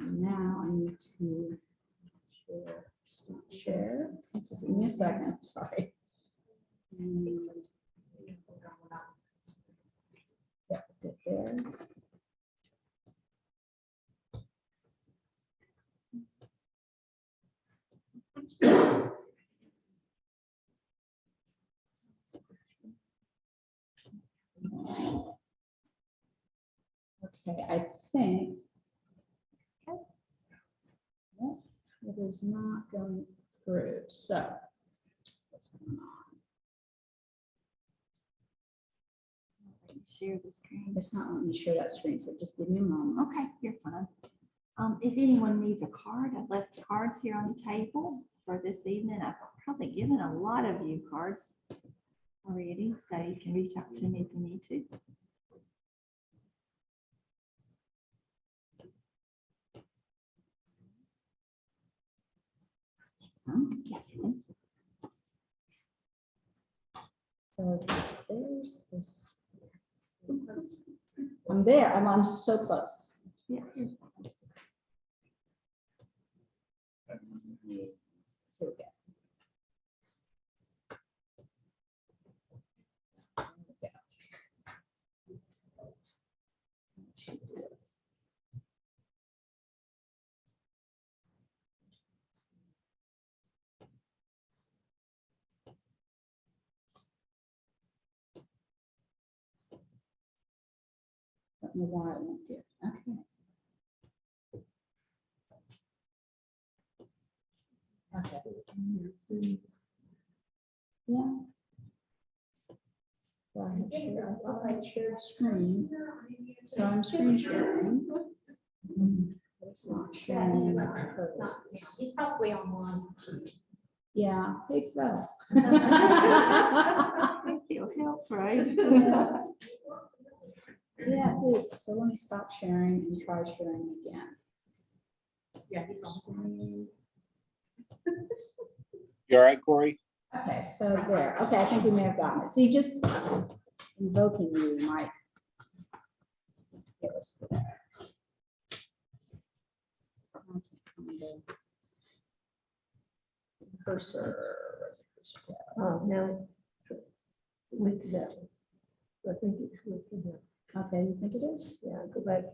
And now I need to share. Give me a second, sorry. And yeah, get there. Okay, I think it is not going through. So what's going on? Share the screen. It's not letting me share that screen, so just give me a moment. Okay, you're fine. If anyone needs a card, I've left cards here on the table for this evening. I've probably given a lot of you cards already, so you can reach out to me if you need to. Yes. So there's this. I'm there. I'm so close. Yeah. Here we go. Don't know why it won't get. Okay. Okay. Yeah. So I thought I shared screen. So I'm screen sharing. It's not sharing in my photos. He's probably on one. Yeah, hey Phil. I feel help, right? Yeah, it did. So let me stop sharing and try sharing again. Yeah, he's on. You all right, Corey? Okay, so there. Okay, I think you may have gotten it. So you just invoking you might get us there. Cursor. Oh, no. With that. I think it's with the, Okay, you think it is? yeah, go back to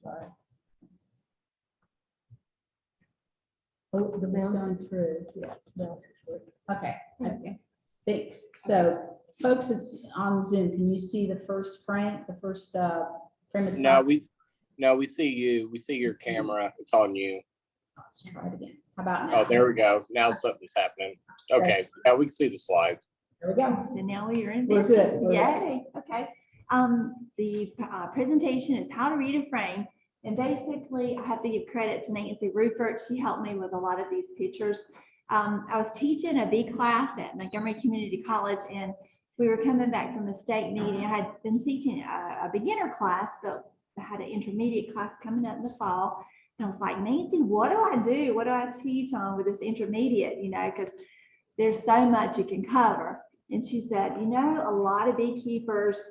slide. Oh, the It's mouse, going through. yeah, mouse is working. Okay, I think, so folks, it's on Zoom. Can you see the first frame, the first frame of the? No, we see you. We see your camera. It's on you. Let's try it again. How about now? Oh, there we go. Now something's happening. Okay, yeah, we can see the slide. There we go. So now we are in We're business. good. We're Yay. Okay. The presentation is how to read a frame. And basically, I have to give credit to Nancy Rupert. She helped me with a lot of these pictures. I was teaching a B class at Montgomery Community College, and we were coming back from the state meeting. I had been teaching a beginner class, but I had an intermediate class coming up in the fall. And I was like, Nancy, what do I do? What do I teach on with this intermediate? You know, because there's so much you can cover. And she said, you know, a lot of beekeepers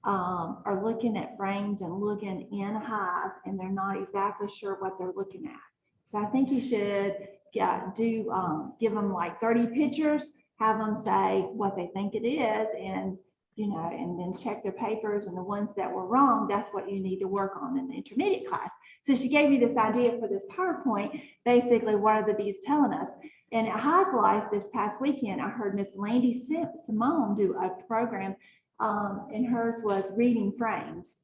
are looking at frames and looking in a hive, and they're not exactly sure what they're looking at. So I think you should give them like 30 pictures, have them say what they think it is, and you know, and then check their papers, and the ones that were wrong, that's what you need to work on in the intermediate class. So she gave me this idea for this PowerPoint. Basically, what are the bees telling us? And at Hive Life this past weekend, I heard Miss Landy Simone do a program, and hers was reading frames.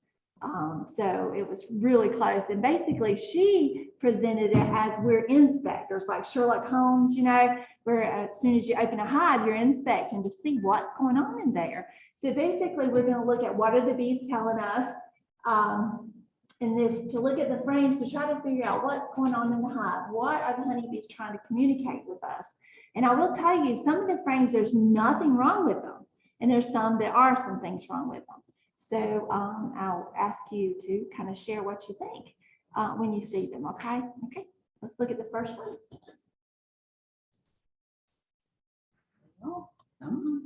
So it was really close. And basically, she presented it as we're inspectors, like Sherlock Holmes, you know, where as soon as you open a hive, you're inspecting to see what's going on in there. So basically, we're going to look at what are the bees telling us, and this to look at the frames to try to figure out what's going on in the hive. What are the honeybees trying to communicate with us? And I will tell you, some of the frames, there's nothing wrong with them. And there's some that are some things wrong with them. So I'll ask you to kind of share what you think when you see them, okay? Okay, let's look at the first one. Oh, come on.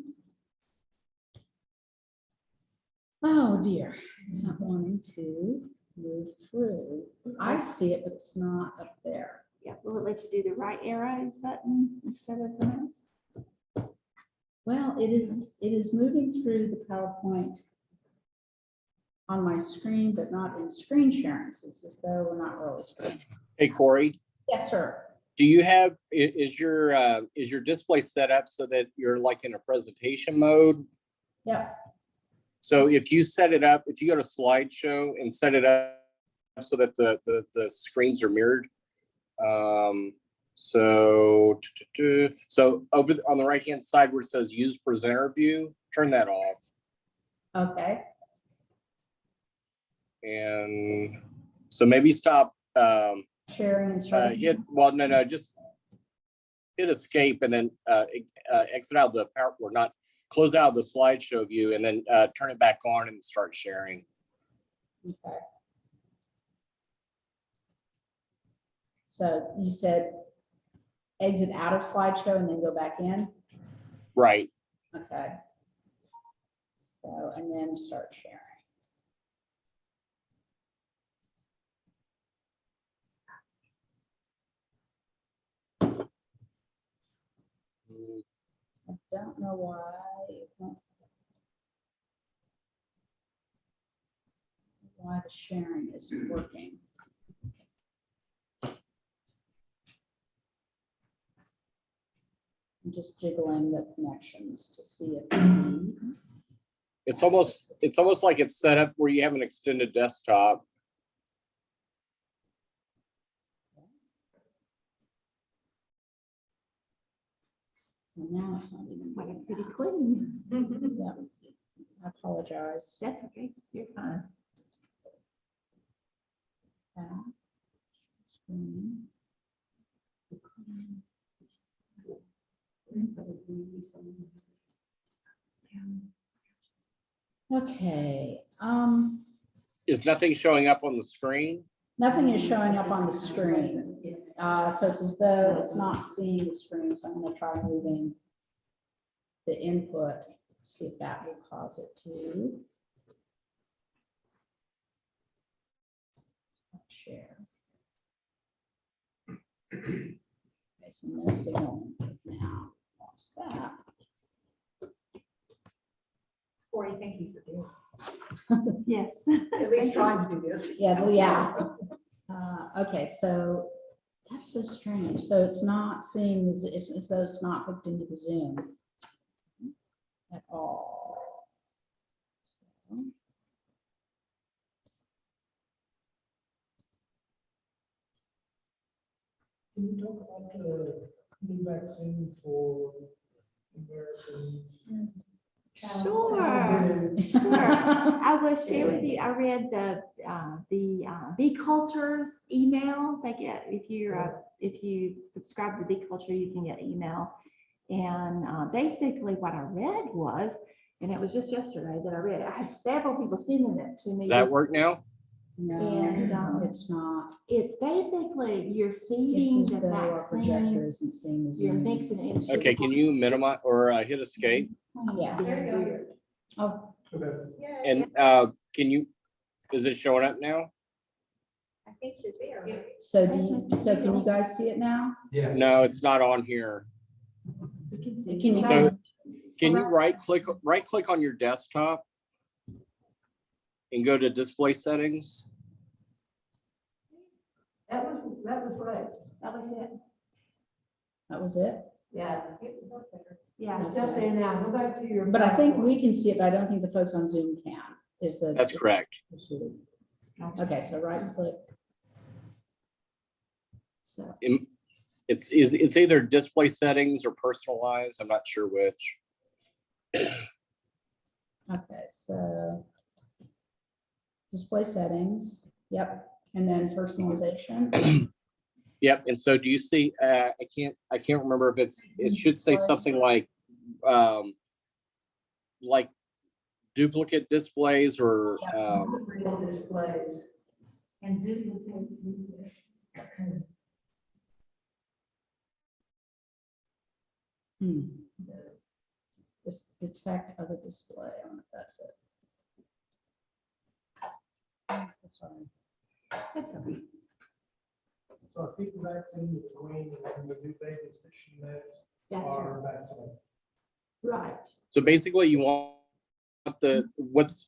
Oh dear, it's not wanting to. move through. I see it, but it's not up there. Yeah, will it let you do the right arrow button instead of the mouse? Well, it is moving through the PowerPoint on my screen, but not in screen sharing. So it's as though we're not really screen. Hey, Corey, Yes, sir. do you have, is your display set up so that you're like in a presentation mode? Yep. So if you set it up, if you go to slideshow and set it up so that the screens are mirrored. So over on the right-hand side where it says use presenter view, turn that off. Okay. And so maybe stop, Sharing and starting. no, just hit escape and then exit out of the power, or not, close out of the slideshow view and then turn it back on and start sharing. Okay. So you said exit out of slideshow and then go back in? Right. Okay. So, and then start sharing. I don't know why. Why the sharing isn't working. I'm just jiggling the connections to see if It's almost like it's set up where you have an extended desktop. so now it's not even Like doing pretty that. clean. Yeah. I apologize. That's okay, you're fine. Back. Screen. Okay, Is nothing showing up on the screen? nothing is showing up on the screen. So it's as though it's not seeing the screen, so I'm gonna try moving the input, see if that will cause it to share. Okay, so no signal now. Lost that. Corey, thank you for doing Yes. this. At least trying to do this. Yeah, well, yeah. Okay, so that's so strange. So it's not seeing, it's as though it's not hooked into the Zoom at all. Can you talk about the new vaccine for American? Sure, sure. I will share with you, I read the Bee Culture's email. They get, if you subscribe to Bee Culture, you can get email. And basically what I read was, and it was just yesterday that I read it, I had several people sending it to me. Does that work now? No, And, it's not. It's basically you're feeding It's as the though our projector vaccine, isn't seeing the you're Zoom. mixing it into. Okay, can you minimize or hit escape? Yeah. There you go. Oh, Okay. Yes, And can you, is it showing up now? I think you're there. so can you guys see it now? Yeah. No, it's not on here. You can see. Can you So guys? can you right click on your desktop and go to display settings? That was right. That was it. That was it? Yeah, It was up there. Yeah. it's up there now. Go back to your. But I think we can see it, but I don't think the folks on Zoom can, is the. That's correct. Okay, so right click. So, It's either display settings or personalized. I'm not sure which. okay, so display settings, yep, and then personalization. Yep. And so do you see, I can't remember if it should say something like duplicate displays or, Real displays. And duplicate. Just detect other display, I don't know if that's it. Oh, sorry. That's okay. So I think the vaccine between and the new babies that she knows That's right. are vaccinated. Right. So basically you want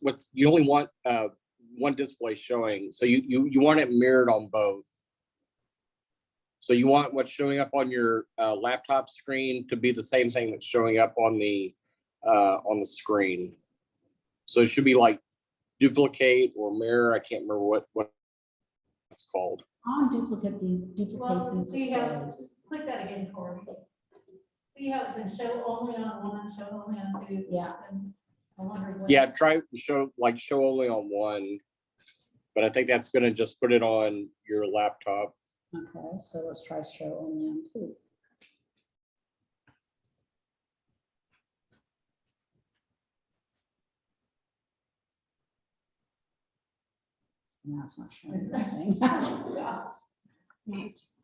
what you only want one display showing. So you want it mirrored on both. So you want what's showing up on your laptop screen to be the same thing that's showing up on the screen. So it should be like duplicate or mirror. I can't remember what it's called. On duplicate these Well, displays. see how, click that again, Corey. See how it says show only on one, show only on two? Yeah. And I wonder what. Yeah, try to show only on one. But I think that's gonna just put it on your laptop. Okay, so let's try show only on two. No, it's not showing anything.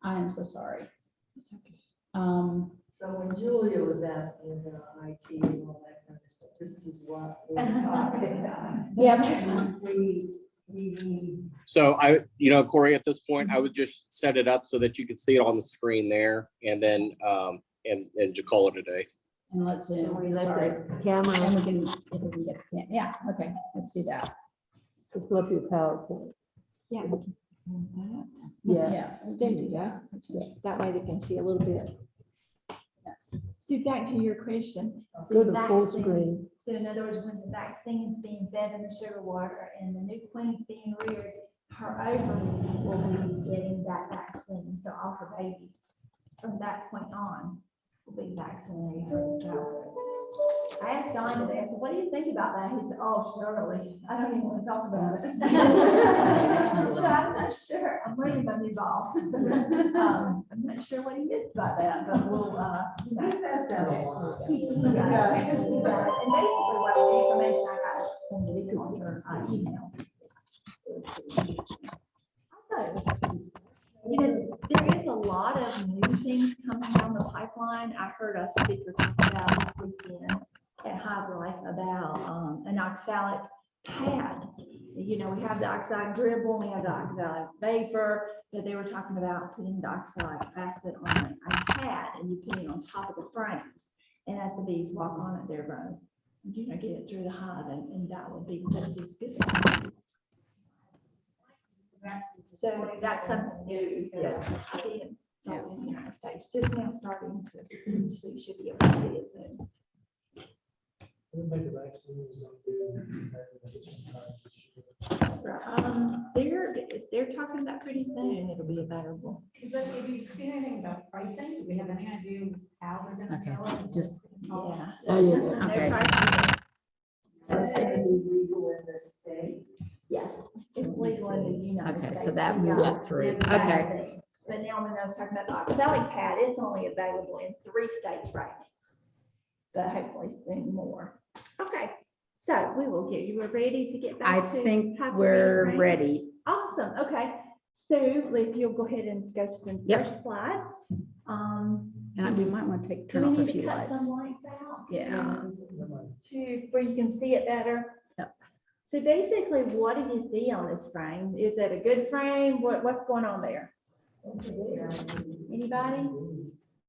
I am so sorry. It's okay. So when Julia was asking about IT and all that kind of stuff, this is what we're talking about. Yeah. We need, So Corey, at this point, I would just set it up so that you could see it on the screen there, and then and to call it a day. And let's zoom. We let Sorry. the camera, And we can, if we can get, yeah, okay, let's do that. just flip your PowerPoint. Yeah. we can zoom that. Yeah. There you go. That way they can see a little bit. So back to your question. Go the to full vaccine. screen. So in other words, when the vaccine's being fed in the sugar water and the new queen's being reared, her ovaries will be getting that vaccine. So all her babies from that point on will be vaccinated. So I asked Don today, I said, what do you think about that? He said, oh, surely. I don't even want to talk about it. So I'm not sure. I'm waiting my new boss. I'm not sure what he did about that, but we'll, he says that a lot. he got it. He got it. And basically what the information I got is from the on her email. I thought it was, there is a lot of new things coming down the pipeline. I heard a speaker talk about this weekend at Hive Life about an oxalic pad. We have the oxalic dribble, we have the oxalic vapor, but they were talking about putting the oxalic acid on a pad and you put it on top of the frames. And as the bees walk on it, they're going, get it through the hive and that would be just as good. So that's something new. Yeah. In the United States, just now starting to, so you should be able to see it soon. I don't think the vaccine is going to do sometime this year. They're talking about pretty soon, it'll be available. But have you seen anything about pricing? Do we have any idea how they're gonna Okay, sell it? just- Yeah. Oh, yeah. Okay. That's legal in the state. Yes, it's legal in the United Okay, States. so that We moves got it through. the Okay. vaccine. But now when I was talking about the oxalic pad, it's only available in 3 states right now. But hopefully soon more. Okay, so we will get you ready to get I back to. think how to we're read, right? ready. Awesome, okay. So if you'll go ahead and go to the Yep. first slide. And we might want to Do turn we off a need to few cut lights. some lights out? Yeah. To where you can see it better? Yep. So basically, what do you see on this frame? Is it a good frame? What's going on there? Anybody?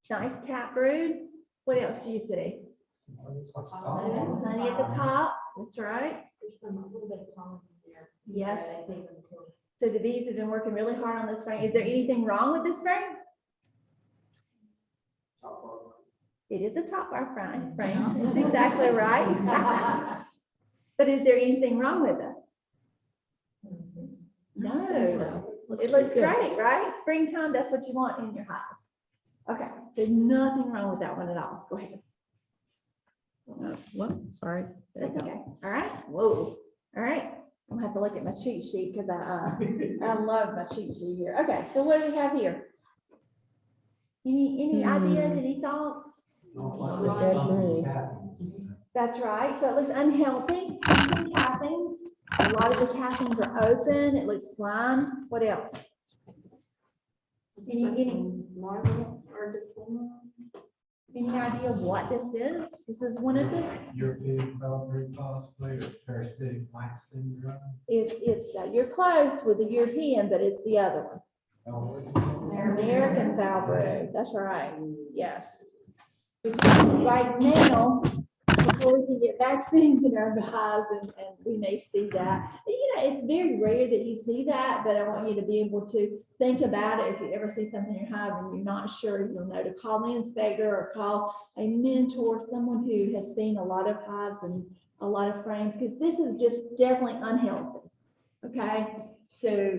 Nice cat brood. What else do you see? Honey at the top. That's right. There's some, a little bit of pollen in there. Yes. I think I'm cool. So the bees have been working really hard on this frame. Is there anything wrong with this frame? It is a top bar frame. That's exactly right. But is there anything wrong with it? No. It looks good. great, right? Springtime, that's what you want in your hives. Okay, so nothing wrong with that one at all. Go ahead. Well, sorry. There you That's go. okay. All right. Whoa. All right. I'm gonna have to look at my cheat sheet because I love my cheat sheet here. Okay, so what do we have here? Any ideas, any thoughts? That's right. So it looks unhealthy. Some cappings. A lot of the cappings are open. It looks slimed. What else? Any? Larval or deformed? Any idea what this is? This is one of the, European Foundry possibly, or parasitic Mike syndrome. it's, you're close with the European, but it's the other one. American Foulbrood, that's right, yes. Which right now, before we can get vaccines in our hives, and we may see that. And, you know, it's very rare that you see that, but I want you to be able to think about it. If you ever see something in your hive and you're not sure, you'll know to call the inspector or call a mentor, someone who has seen a lot of hives and a lot of frames, because this is just definitely unhealthy. Okay, so,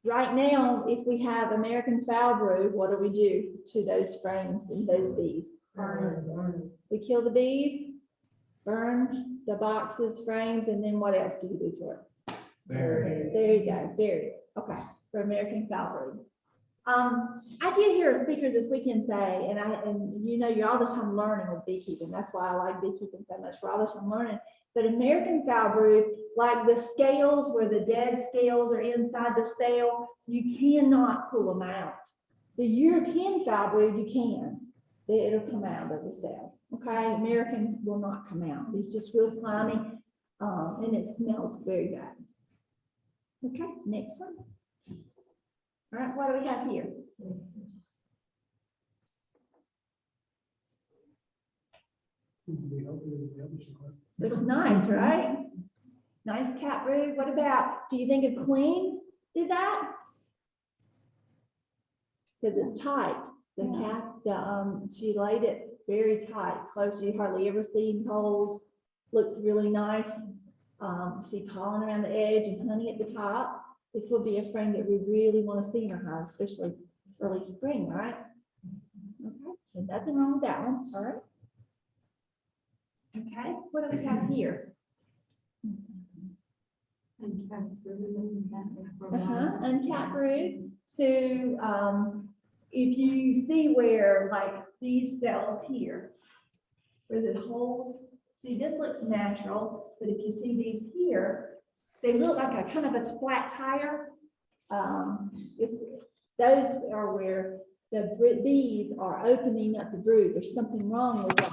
right now, if we have American Foulbrood, what do we do to those frames and those bees? We kill the bees, burn the boxes, frames, and then what else do you do to it? There you go, bury it. Okay, for American Foulbrood. I did hear a speaker this weekend say, and you know, you're all the time learning with beekeeping. That's why I like beekeeping so much. We're all the time learning. But American Foulbrood, like the scales where the dead scales are inside the cell, you cannot pull them out. The European Foulbrood, you can. It'll come out of the cell. Okay, American will not come out. It's just real slimy, and it smells very bad. Okay, next one. All right, what do we have here? Seems to be healthier than the other chocolate. Looks nice, right? Nice cat brood. What about, do you think a queen did that? Because it's tight. The cat, she laid it very tight, close. You hardly ever see holes. Looks really nice. See pollen around the edge and honey at the top. This will be a frame that we really want to see in our house, especially early spring, right? Okay, so nothing wrong with that one. All right. Okay, what do we have here? Uncapped brood. So if you see where like these cells here, where the holes, see this looks natural, but if you see these here, they look like a kind of a flat tire. Those are where the bees are opening up the brood. There's something wrong with the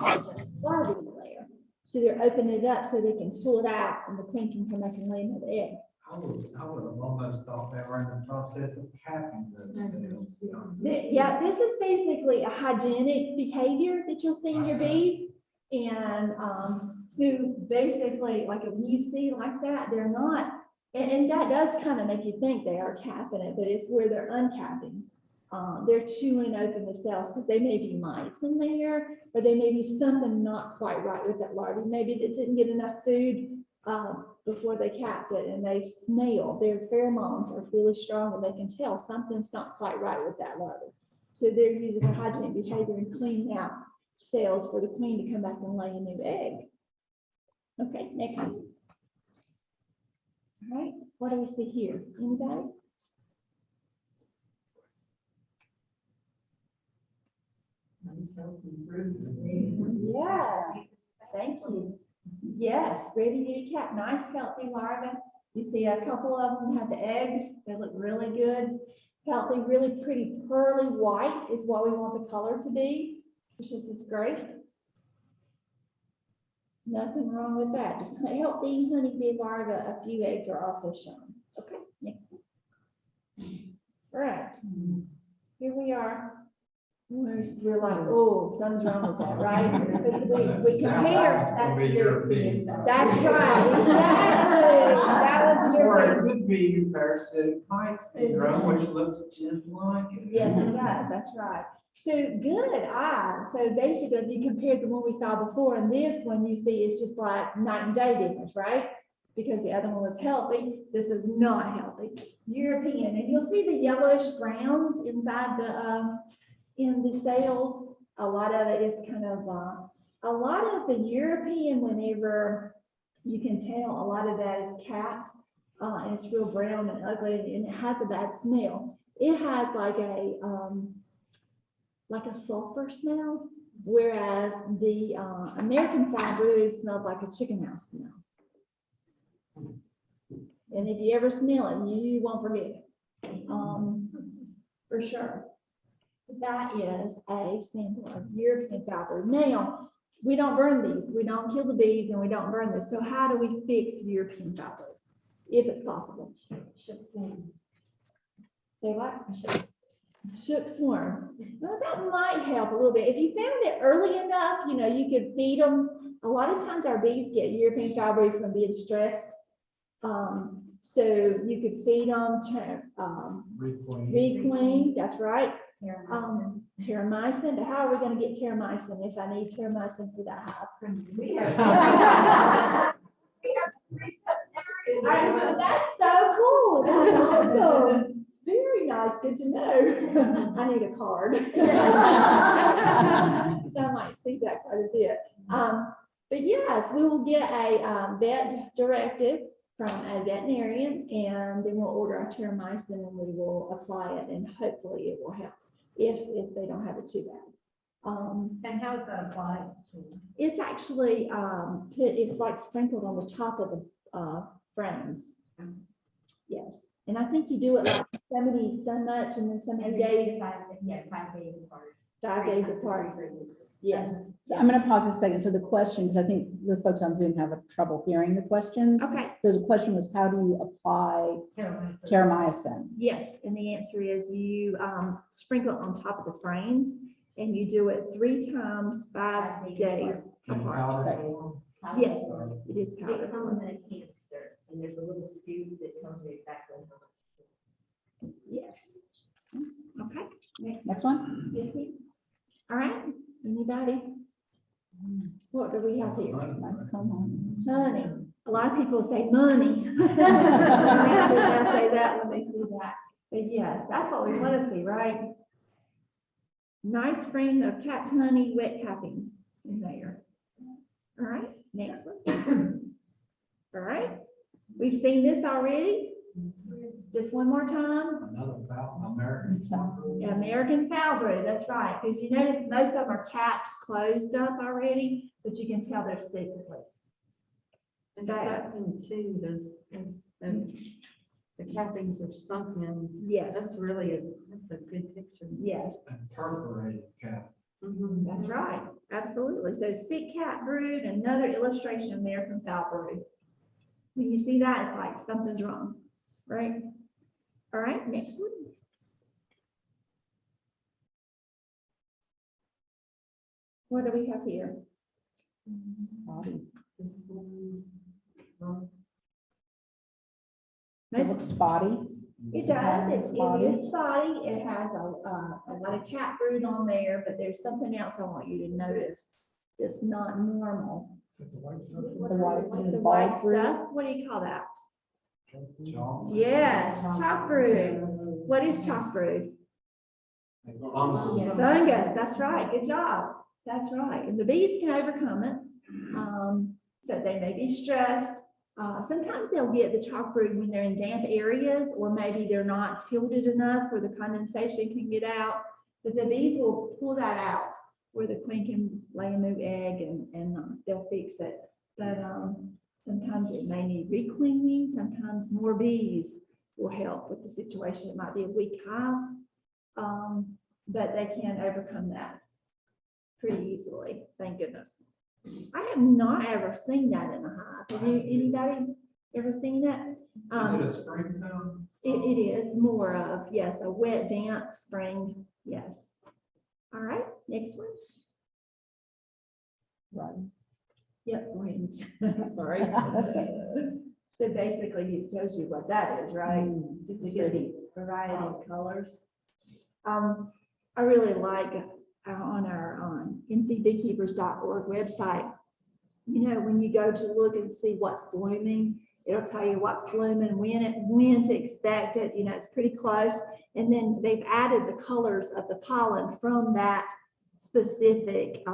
larvae layer. So they're opening it up so they can pull it out and the queen can come back and lay another egg. I would have almost thought they were in the process of capping those cells. Yeah, this is basically a hygienic behavior that you'll see in your bees. And so basically, like if you see like that, they're not, and that does kind of make you think they are capping it, but it's where they're uncapping. They're chewing open the cells because they may be mites in there, or they may be something not quite right with that larvae. Maybe they didn't get enough food before they capped it, and they smell. Their pheromones are really strong, and they can tell something's not quite right with that larvae. So they're using their hygienic behavior and cleaning out cells for the queen to come back and lay a new egg. Okay, next one. All right, what do we see here? Anybody? Yes, thank you. Yes, ready to cap, nice healthy larvae. You see a couple of them have the eggs. They look really good. Healthy, really pretty pearly white is what we want the color to be, which is great. Nothing wrong with that. Just a healthy honeybee larva, a few eggs are also shown. Okay, next one. All right, here we are. We're like, oh, something's wrong with that, right? Because we compare. That's right, exactly. That was Or your. it could be parasitic Mike syndrome, which looks just like it. Yes, it does. That's right. So good. So basically, if you compare the one we saw before and this one, you see it's just like night and day difference, right? Because the other one was healthy. This is not healthy. European, and you'll see the yellowish browns inside the in the cells. A lot of it is kind of a lot of the European. Whenever you can tell, a lot of that is capped, and it's real brown and ugly, and it has a bad smell. It has like a sulfur smell, whereas the American Foulbrood smells like a chicken house smell. And if you ever smell it, you won't forget it, for sure. that is a sample of European foulbrood. Now, we don't burn these. We don't kill the bees and we don't burn this. So how do we fix European foulbrood? If it's possible. Say what? Shook swarm. Well, that might help a little bit. If you found it early enough, you know, you could feed them. A lot of times our bees get European foulbrood from being stressed. So you could feed them, requeen, that's right. Terramycin, but how are we gonna get terramycin if I need terramycin for that hive? That's so cool. That's awesome. Very nice. Good to know. I need a card. So I might see that quite a bit. But yes, we will get a vet directive from a veterinarian, and then we'll order our terramycin and we will apply it, and hopefully it will help if they don't have it too bad. And how is that applied? It's actually it's like sprinkled on the top of the frames. Yes, and I think you do it like so much, and then so many days. 5 days apart. 5 days apart. Yes. So I'm going to pause a second. So the question, because I think the folks on Zoom have trouble hearing the questions. Okay. So the question was, how do you apply terramycin? Yes, and the answer is you sprinkle it on top of the frames, and you do it 3 times, 5 days apart. Yes, it is powder. They come in a canister, and there's a little fuse that tells you exactly how much. Yes. Okay. Next one? Yes, ma'am. All right. Anybody? What do we have here? Nice, come on. Money. A lot of people say money. They'll say that when they see that. But yes, that's what we want to see, right? Nice frame of capped honey, wet cappings in there. All right, next one. All right, we've seen this already. Just one more time. Another American. American foulbrood, that's right. Because you notice most of them are capped, closed up already, but you can tell they're cyclically. And something too, and the cappings are sunken. Yes, That's a good picture. yes, And perforated cap. that's right. Absolutely. So sick cat brood, another illustration of American foulbrood. When you see that, it's like something's wrong, right? All right, next one. What do we have here? Spotty. It Most- looks spotty. It does, it Spotty. is spotty, it has a lot of cat brood on there, but there's something else I want you to notice. It's not normal. The white, The white stuff, what do you call that? Yes, chalk brood. What is chalk brood? Fungus, that's right, good job. That's right, and the bees can overcome it. So they may be stressed. Sometimes they'll get the chalk brood when they're in damp areas, or maybe they're not tilted enough where the condensation can get out. But the bees will pull that out where the queen can lay a new egg, and they'll fix it. But sometimes it may need recleaning. Sometimes more bees will help with the situation. It might be a weak hive, but they can overcome that pretty easily. Thank goodness. I have not ever seen that in a hive. Have you, anybody ever seen it? Is it a springtime? It is more of, yes, a wet, damp spring. Yes. All right, next one. Right. Yep, orange. Sorry. That's good. So basically, it tells you what that is, right? Just a good Pretty. variety of colors. I really like on our ncbeekeepers.org website, you know, when you go to look and see what's blooming, it'll tell you what's blooming, when to expect it. You know, it's pretty close. And then they've added the colors of the pollen from that specific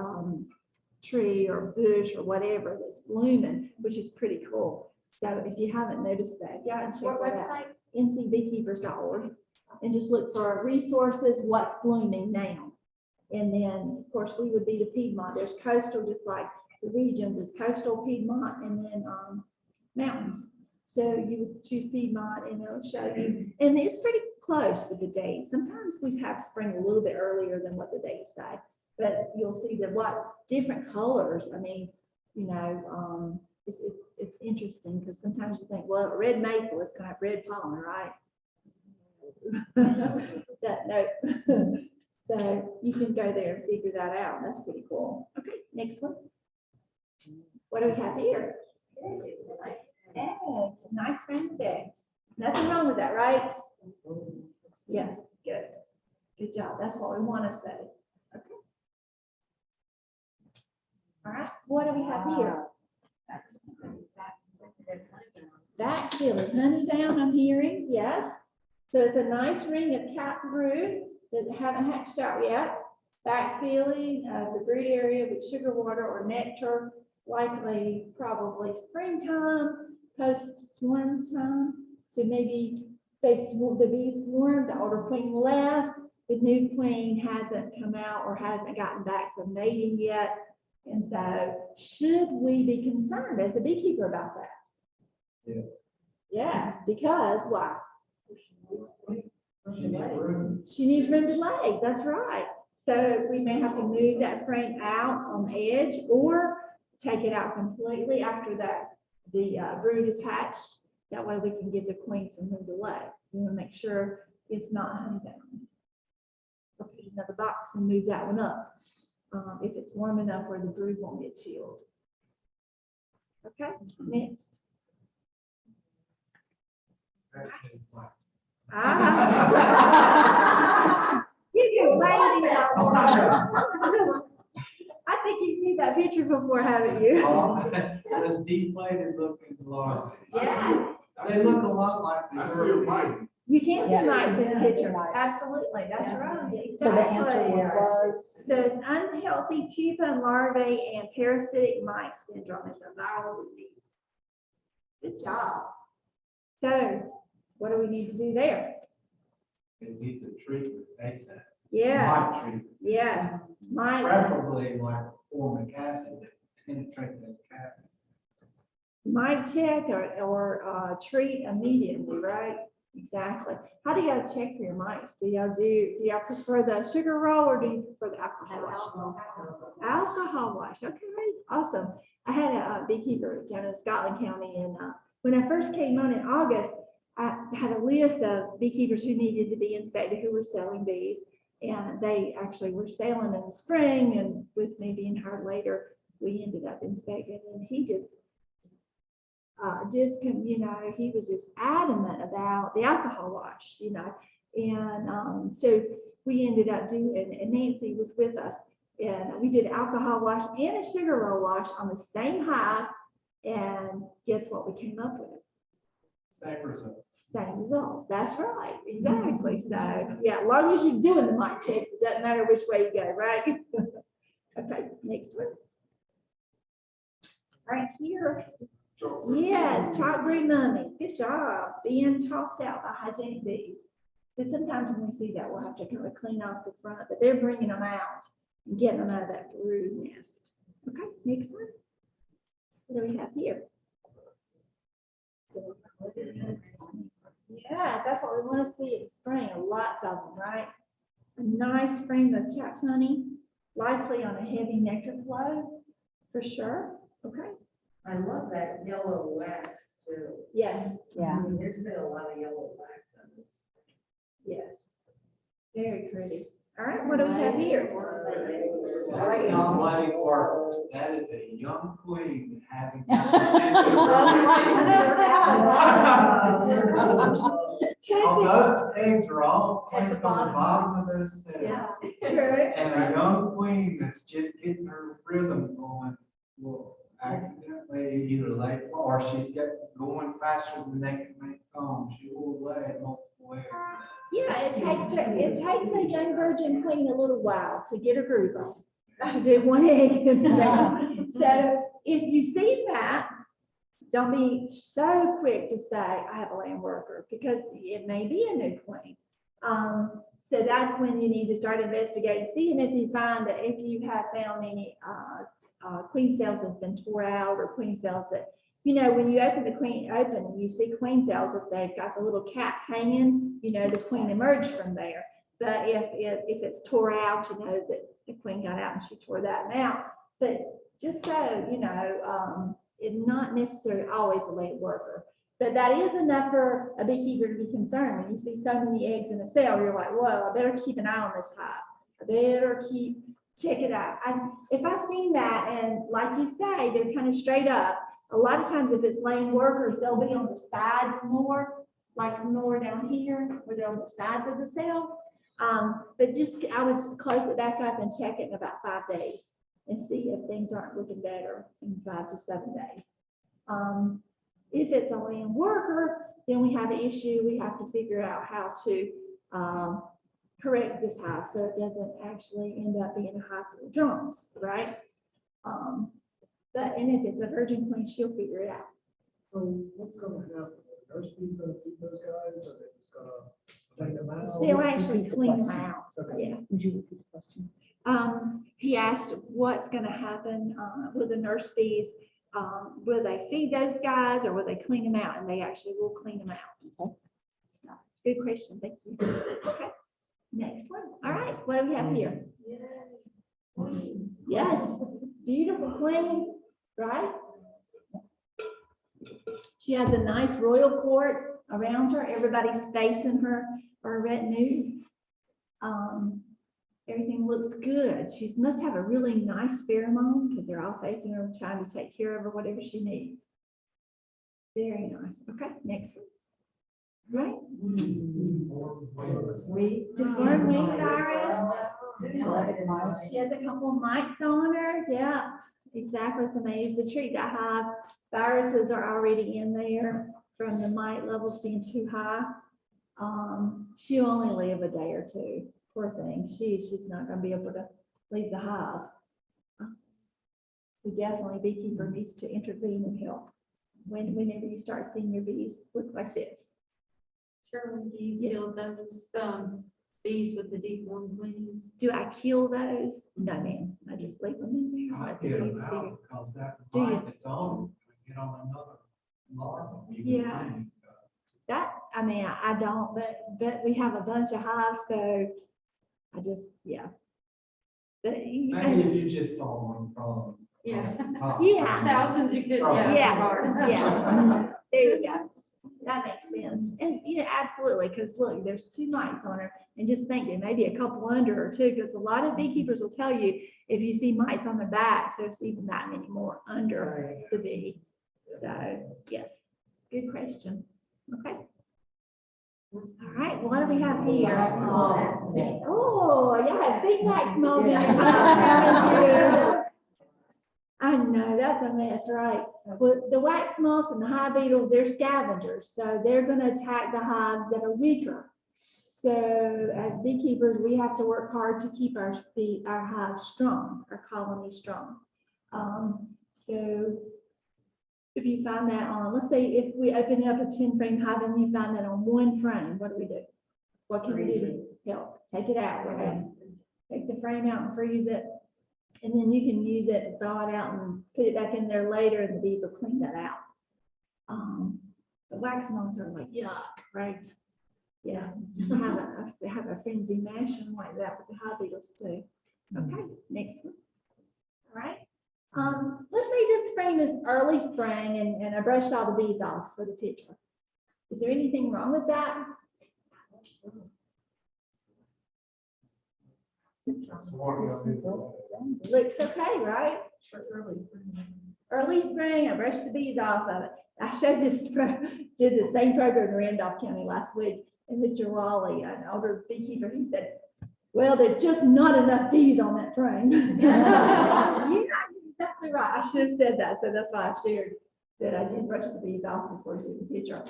tree or bush or whatever that's blooming, which is pretty cool. So if you haven't noticed that, go and check that out. ncbeekeepers.org, and just look for resources, what's blooming now. And then, of course, we would be the Piedmont. There's coastal, just like the regions is coastal, Piedmont, and then mountains. So you would choose Piedmont and it'll show you, and it's pretty close with the date. Sometimes we have spring a little bit earlier than what the dates say, but you'll see that what different colors, I mean, you know, it's interesting because sometimes you think, well, red maple is kind of red pollen, right? That, no. So you can go there and figure that out. That's pretty cool. Okay, next one. What do we have here? Eggs, nice round eggs. Nothing wrong with that, right? Yes, good. Good job. That's what we want to say. Okay. All right, what do we have here? Back filling, honey down, I'm hearing, yes. So it's a nice ring of capped brood that haven't hatched out yet. Backfilling of the brood area with sugar water or nectar, likely probably springtime, post-swarm time. So maybe the bees swarmed, the older queen left, the new queen hasn't come out or hasn't gotten back from mating yet. And so should we be concerned as a beekeeper about that? Yeah. Yes, because why? She needs room to lay, that's right. So we may have to move that frame out on the edge or take it out completely after the brood is hatched. That way we can give the queen some room to lay. We want to make sure it's not honey bound. Or put another box and move that one up if it's warm enough where the brood won't get chilled. Okay, next. You can wait it out. I think you've seen that picture before, haven't you? Those deflated looking larvae. Yeah. They look a lot like the. I see a mite. You can see Yeah. mites in the picture. Mites. Absolutely, that's right. So the answer Exactly. was, So it's unhealthy pupa larvae and parasitic mite syndrome. It's a viral disease. Good job. So what do we need to do there? It needs a treatment ASAP. Yes, Mite treatment. yes, mite. Preferably like formic acid that penetrate that cavity. Might check or treat immediately, right? Exactly. How do y'all check for your mites? Do y'all prefer the sugar roll or do you prefer the alcohol wash? Alcohol wash. Okay, awesome. I had a beekeeper down in Scotland County, and when I first came on in August, I had a list of beekeepers who needed to be inspected who were selling bees, and they actually were selling in the spring, and with me being hired later, we ended up inspecting, and he you know, he was just adamant about the alcohol wash, you know, and so we ended up doing, and Nancy was with us, and we did alcohol wash and a sugar roll wash on the same hive, and guess what we came up with? Same result. Same results. That's right, exactly. So yeah, as long as you're doing the mite checks, it doesn't matter which way you go, right? Okay, next one. Right here. Yes, chalk brood mummies. Good job. Being tossed out by hygienic bees. So sometimes when we see that, we'll have to kind of clean off the front, but they're bringing them out and getting them out of that brood nest. Okay, next one. What do we have here? Yeah, that's what we want to see in the spring. Lots of them, right? A nice frame of capped honey, likely on a heavy nectar flow, for sure. Okay. I love that yellow wax too. Yes. yeah. I mean, there's been a lot of yellow wax on this. Yes. Very pretty. All right, what do we have here? That's young lady work. That is a young queen having. All those eggs are all placed on the bottom of those cells. Yeah, true. And a young queen that's just getting her rhythm going will accidentally either lay, or she's going faster than they can make comb. She will lay multiple eggs. Yeah, it takes a young virgin queen a little while to get her groove on, to do one egg in a day. So if you see that, don't be so quick to say, I have a land worker, because it may be a new queen. So that's when you need to start investigating, seeing if you find that if you have found any queen cells that have been tore out or queen cells that you know, when you open the queen open, you see queen cells, if they've got the little cap hanging, you know, the queen emerged from there. But if it's tore out, you know, that the queen got out and she tore that out. But just so, you know, it's not necessarily always a late worker. But that is enough for a beekeeper to be concerned. When you see so many eggs in a cell, you're like, whoa, I better keep an eye on this hive. I better check it out. If I've seen that, and like you say, they're kind of straight up, a lot of times if it's lane workers, they'll be on the sides more, like more down here, where they're on the sides of the cell. But just, I would close it back up and check it in about 5 days and see if things aren't looking better in 5 to 7 days. If it's a land worker, then we have an issue. We have to figure out how to correct this hive so it doesn't actually end up being a hive full of drones, right? And if it's a virgin queen, she'll figure it out. So what's gonna happen? The nurse bee's gonna keep those guys, or they just gonna clean them out? They'll actually repeat the clean them question. out. Okay. Yeah. Would you repeat the question? He asked what's going to happen with the nurse bees. Will they feed those guys or will they clean them out? And they actually will clean them out. Okay. So, good question. Thank you. Okay. Next one. All right. What do we have here? Yes. Beautiful queen, right? She has a nice royal court around her. Everybody's facing her retinue. Everything looks good. She must have a really nice pheromone because they're all facing her, trying to take care of her, whatever she needs. Very nice. Okay, next one. Right? Deformed wing virus. She has a couple of mites on her. Yeah, exactly. So they use to treat that hive. Viruses are already in there from the mite levels being too high. She'll only live a day or two. Poor thing. She's not going to be able to leave the hive. So definitely beekeeper needs to intervene and help whenever you start seeing your bees look like this. Shirley, do you kill those bees with the deformed wings? Do I kill those? No, ma'am. I just leave them in there. I Let the get bees them figure- out because that Do you? light that's on, get on another larva. you can Yeah. think. That, I mean, I don't, but we have a bunch of hives, so I just, yeah. But, Maybe if you just saw one from. Yeah. top. Yeah. Thousands you could, Yeah. yeah. Yes, there you go. That makes sense. And, absolutely, because look, there's 2 mites on her. And just think there may be a couple under her too, because a lot of beekeepers will tell you if you see mites on their backs, there's even that many more under the bee. So, yes, good question. Okay. All right, what do we have here? Oh, yeah, I've seen wax moths in your hive. I know, that's a mess, right? Well, the wax moths and the hive beetles, they're scavengers, so they're going to attack the hives that are weaker. So as beekeepers, we have to work hard to keep our hives strong, our colony strong. So if you find that on, let's say if we open up a 10-frame hive and you find that on 1 frame, what do we do? What can we do to help? Take it out, right? Take the frame out and freeze it. And then you can use it, thaw it out and put it back in there later and the bees will clean that out. The wax moths are like, yuck, right? Yeah, have a frenzy mashing like that with the hive beetles too. Okay, next one. All right. Let's say this frame is early spring and I brushed all the bees off for the picture. Is there anything wrong with that? Looks okay, right? Early spring, I brushed the bees off of it. I showed this, did the same program in Randolph County last week. And Mr. Wally, an older beekeeper, he said, well, there's just not enough bees on that frame. Yeah, exactly right. I should have said that. So that's why I shared that I did brush the bees off before I took the picture.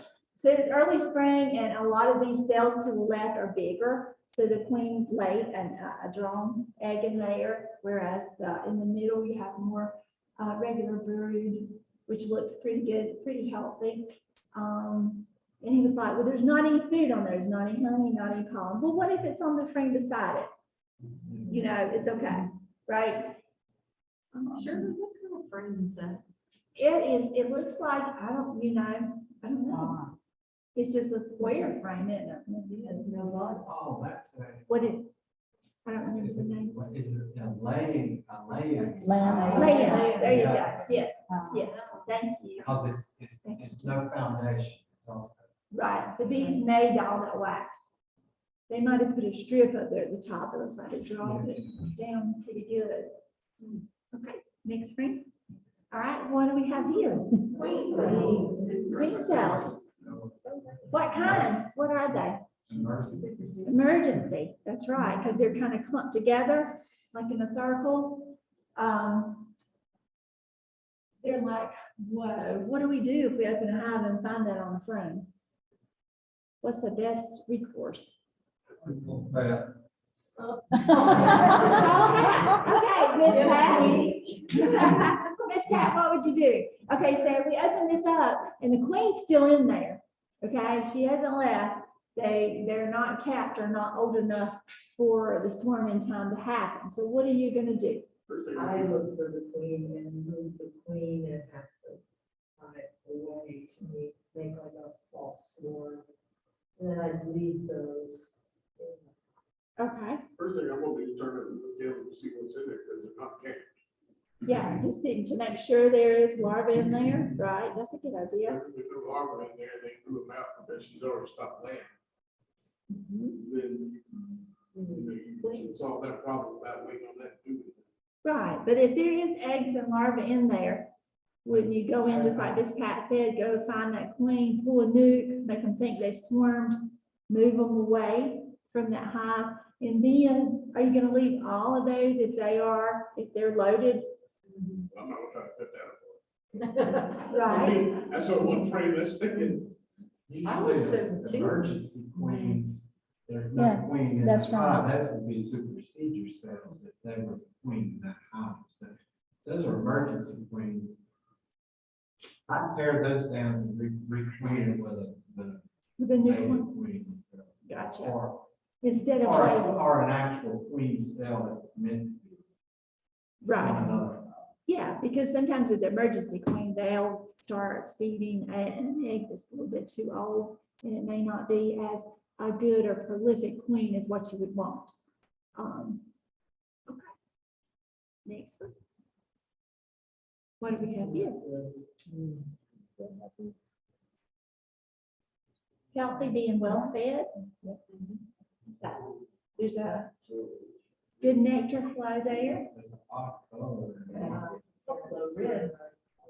So it's early spring and a lot of these cells to the left are bigger. So the queen laid a drone egg in there, whereas in the middle you have more regular brood, which looks pretty good, pretty healthy. And he was like, well, there's not any food on there. There's not any honey, not any pollen. Well, what if it's on the frame beside it? It's okay, right? Shirley, what kind of frame is that? it looks like, I don't know. It's just a square frame, isn't it? No body. Oh, that's a, What it, I don't remember is the it, name. what is it, a laying, Landscape. Lance, there you go, yes, Uh, yes, thank you. Because it's no foundation, it's also. Right, the bees made all that wax. They might have put a strip up there at the top, it looks like they draw it down pretty good. Okay, next frame. All right, what do we have here? Queen cells. What kind? What are they? Emergency, that's right, because they're kind of clumped together, like in a circle. They're like, whoa, what do we do if we open a hive and find that on the frame? What's the best recourse? Okay, Miss Pat. Miss Pat, what would you do? Okay, so we open this up and the queen's still in there. Okay, she hasn't left. They're not capped or not old enough for the swarming time to happen. So what are you gonna do? I look for the queen and move the queen and have to find a way to make like a false swarm. And then I leave those. Okay, First thing I'm gonna do is turn it and look at to see what's in it, because they're not capped. yeah, just to make sure there is larvae in there, right? That's a good idea. If there's no larvae in there, they threw them out because she's already stopped laying. Mhm. Then, you can solve that problem without waiting on that to do it. Right, but if there is eggs and larvae in there, wouldn't you go in, just like Miss Pat said, go find that queen, pull a nuke, make them think they've swarmed, move them away from that hive? And then, are you gonna leave all of those if they're loaded? I'm not gonna try to fit that up. Right, That's sort of one frame that's sticking. Usually the emergency queens, there's no Yeah, queen in that's the hive, right. that would be supersedure cells if there was a queen in that hive. So those are emergency queens. I tear those down and requeen them with a new native one, queen. gotcha, Or, instead of or, waiting, or an actual queen cell that's meant to be right. on another. Yeah, because sometimes with the emergency queen, they'll start feeding an egg that's a little bit too old, and it may not be as a good or prolific queen as what you would want. Okay. Next one. What do we have here? Healthy, being well fed. There's a good nectar flow there. It's a odd color.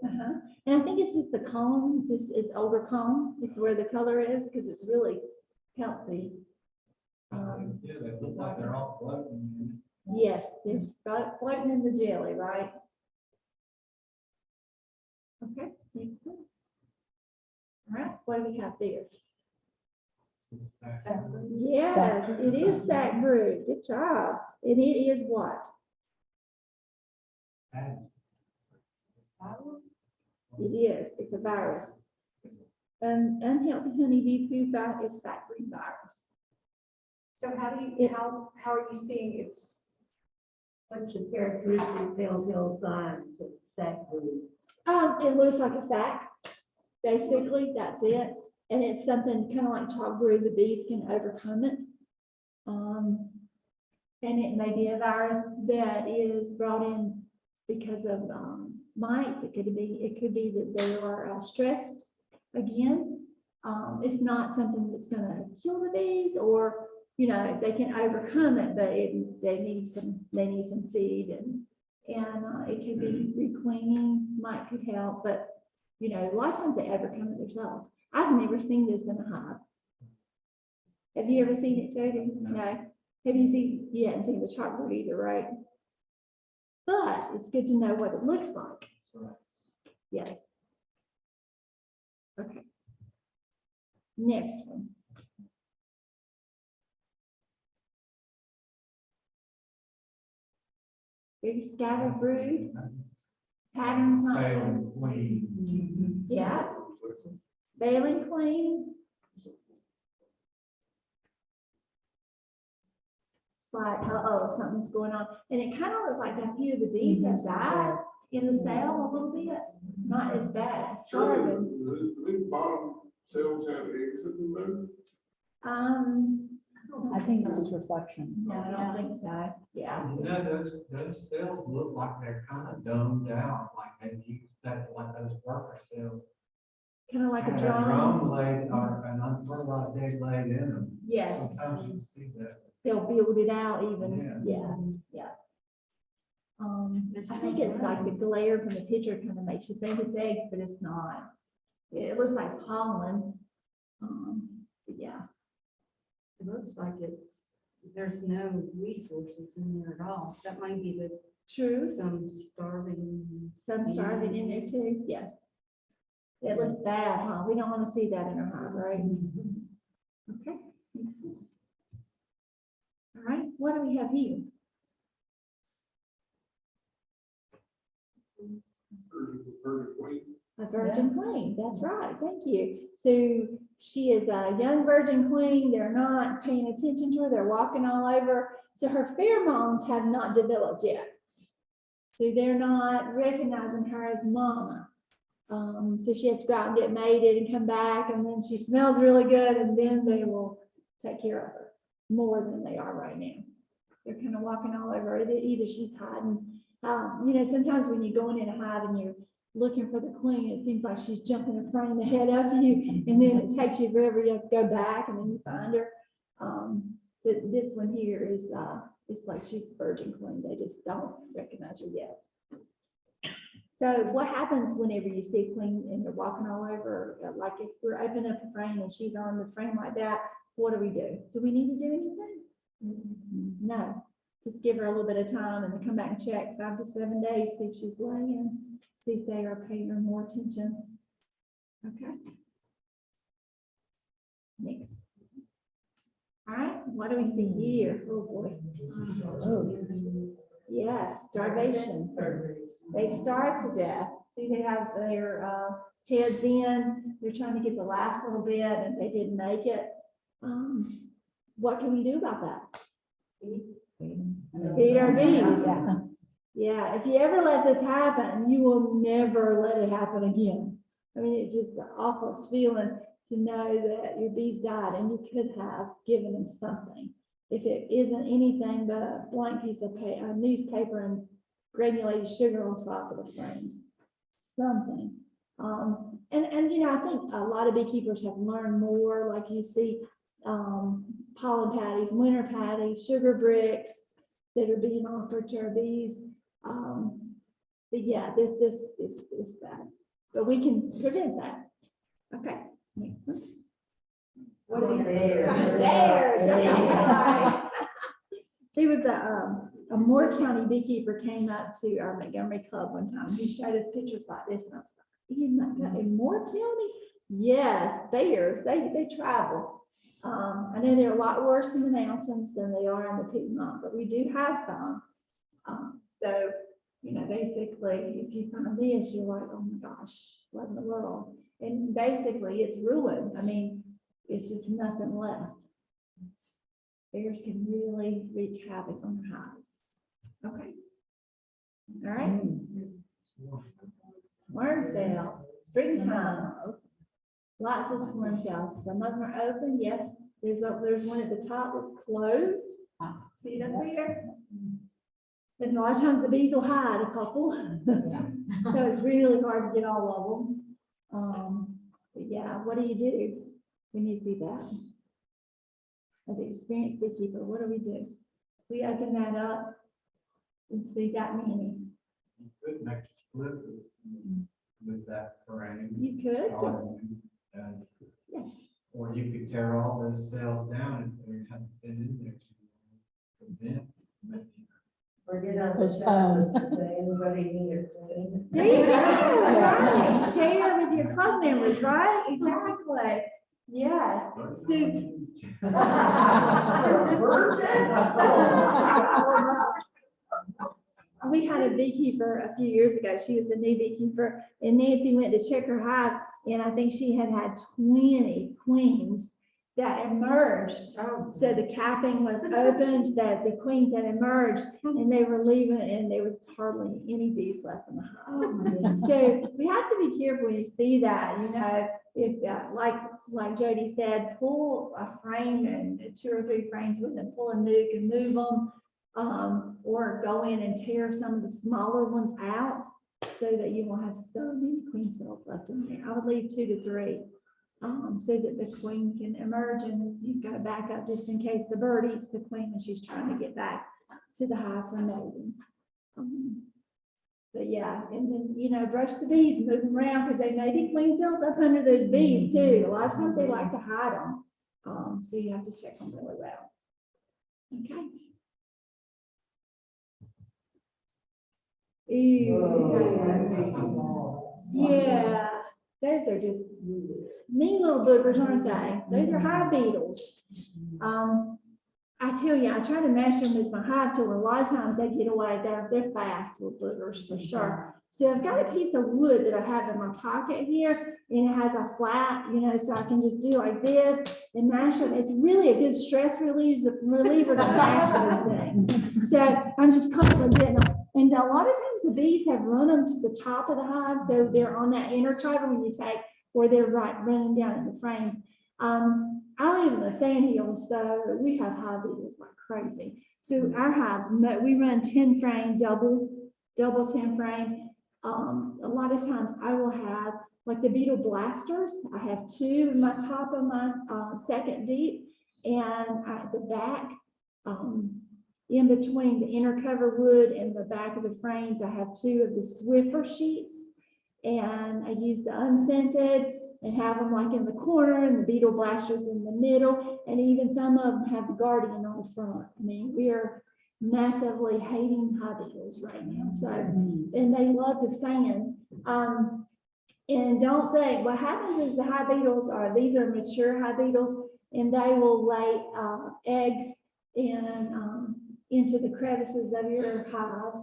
Uh-huh. And I think it's just the comb, this is older comb, is where the color is, because it's really healthy. Yeah, they look like they're all floating. Yes, they're floating in the jelly, right? Okay, next one. All right, what do we have there? Yes, it is sac brood. Good job. And it is what? It is. It's a virus. Unhealthy honeybee poo virus is sac brood virus. So how are you seeing its, What's the characteristic telltale signs of sac brood? It looks like a sac. Basically, that's it. And it's something kind of like chalk brood. The bees can overcome it. And it may be a virus that is brought in because of mites. It could be that they are stressed again. It's not something that's going to kill the bees, or they can overcome it, but they need some feed, and it could be requeening. Mite could help, but a lot of times they overcome it themselves. I've never seen this in a hive. Have you ever seen it, Jody? No. Have you seen? You hadn't seen the chalkboard either, right? But it's good to know what it looks like. Yes. Okay. Next one. Maybe scattered brood. Patterns not. Failing queen. Yeah. Baling queen. Like, uh-oh, something's going on. And it kind of looks like a few of the bees have died. in the cell a little bit, not as bad as starving. The bottom cells have eggs in them. I think it's just reflection. No, I don't think so. Yeah. No, those cells look like they're kind of domed out, like they use that, like those worker cells. Kind of like a Had drum. laid, or an unfertilized egg laid in them. Yes, Sometimes you see that. they'll build it out even. Yeah. I think it's like the glare from the picture kind of makes you think it's eggs, but it's not. It looks like pollen. But yeah. It looks like there's no resources in there at all. That might be the, True. some starving. Some starving in there too, yes. It looks bad, huh? We don't want to see that in our hive, right? Okay. Excellent. All right, what do we have here? A virgin queen, that's right, thank you. So she is a young virgin queen. They're not paying attention to her. They're walking all over. So her pheromones have not developed yet. So they're not recognizing her as mama. So she has to go out and get mated and come back, and then she smells really good, and then they will take care of her more than they are right now. They're kind of walking all over. Either she's hiding. Sometimes when you go in a hive and you're looking for the queen, it seems like she's jumping in front and ahead of you, and then it takes you forever. You have to go back, and then you find her. But this one here is, it's like she's a virgin queen. They just don't recognize her yet. So what happens whenever you see a queen and you're walking all over, like if we're opening up a frame and she's on the frame like that, what do we do? Do we need to do anything? No, just give her a little bit of time and then come back and check 5 to 7 days, see if she's laying, see if they are paying her more attention. Okay. Next. All right, what do we see here? Oh boy. Yes, starvation. They starve to death. See, they have their heads in. They're trying to get the last little bit, and they didn't make it. What can we do about that? Feed our bees. Yeah, if you ever let this happen, you will never let it happen again. I mean, it's just the awful feeling to know that your bees died and you could have given them something. If it isn't anything but a blank piece of paper, a newspaper, and granulated sugar on top of the frames, something. I think a lot of beekeepers have learned more, like you see pollen patties, winter patties, sugar bricks that are being offered to our bees. But yeah, this is bad, but we can prevent that. Okay, next one. What do we Bears. There was a Moore County beekeeper came up to our Montgomery Club one time. He showed us pictures like this, and I was like, in Moore County? Yes, bears, they travel. I know they're a lot worse in the mountains than they are in the Piedmont, but we do have some. So, basically, if you find this, you're like, oh my gosh, what in the world? And basically, it's ruined. I mean, it's just nothing left. Bears can really wreak havoc on their hives. Okay. All right. Swarm cells, springtime. Lots of swarm cells. Some of them are open. Yes, there's one at the top that's closed. See it up there? And a lot of times the bees will hide a couple. So it's really hard to get all of them. But yeah, what do you do when you see that? As an experienced beekeeper, what do? We open that up and see that many. You could make a split with that frame. You could, Yes. yes. Or you could tear all those cells down if they haven't been in there. Forget on the shows to say anybody need a queen. There you go. Right. Share with your club members, right? Exactly. Yes. We had a beekeeper a few years ago. She was a new beekeeper, and Nancy went to check her hive, and I think she had 20 queens, that emerged. So the capping was opened, that the queens had emerged, and they were leaving, and there was hardly any bees left in the hive. So we have to be careful when you see that, you know, if, like Jody said, pull a frame and 2 or 3 frames with them, pull a nuke and move them, or go in and tear some of the smaller ones out so that you won't have so many queen cells left in there. I would leave 2 to 3. So that the queen can emerge, and you've got to back up just in case the bird eats the queen and she's trying to get back to the hive for mating. But yeah, and then, you know, brush the bees, move them around, because they may be queen cells up under those bees too. A lot of times they like to hide them. So you have to check them really well. Okay. Yeah, those are just mean little boogers, aren't they? Those are hive beetles. I tell you, I try to mash them with my hive tool. A lot of times they get away. They're fast little boogers for sure. So I've got a piece of wood that I have in my pocket here, and it has a flat, you know, so I can just do like this and mash them. It's really a good stress reliever to mash those things. So I'm just constantly getting them. And a lot of times the bees have run them to the top of the hive, so they're on that inner cover when you take, or they're running down in the frames. I live in the sandhills, so we have hive beetles like crazy. So our hives, we run 10 frame, double 10 frame. A lot of times I will have like the beetle blasters. I have 2 in my top of my second deep, and at the back, in between the inner cover wood and the back of the frames, I have 2 of the Swiffer sheets, and I use the unscented and have them like in the corner, and the beetle blasters in the middle, and even some of them have the guardian on the front. I mean, we are massively hating hive beetles right now. So, and they love the sand. And don't think, what happens is the hive beetles these are mature hive beetles, and they will lay eggs into the crevices of your hives.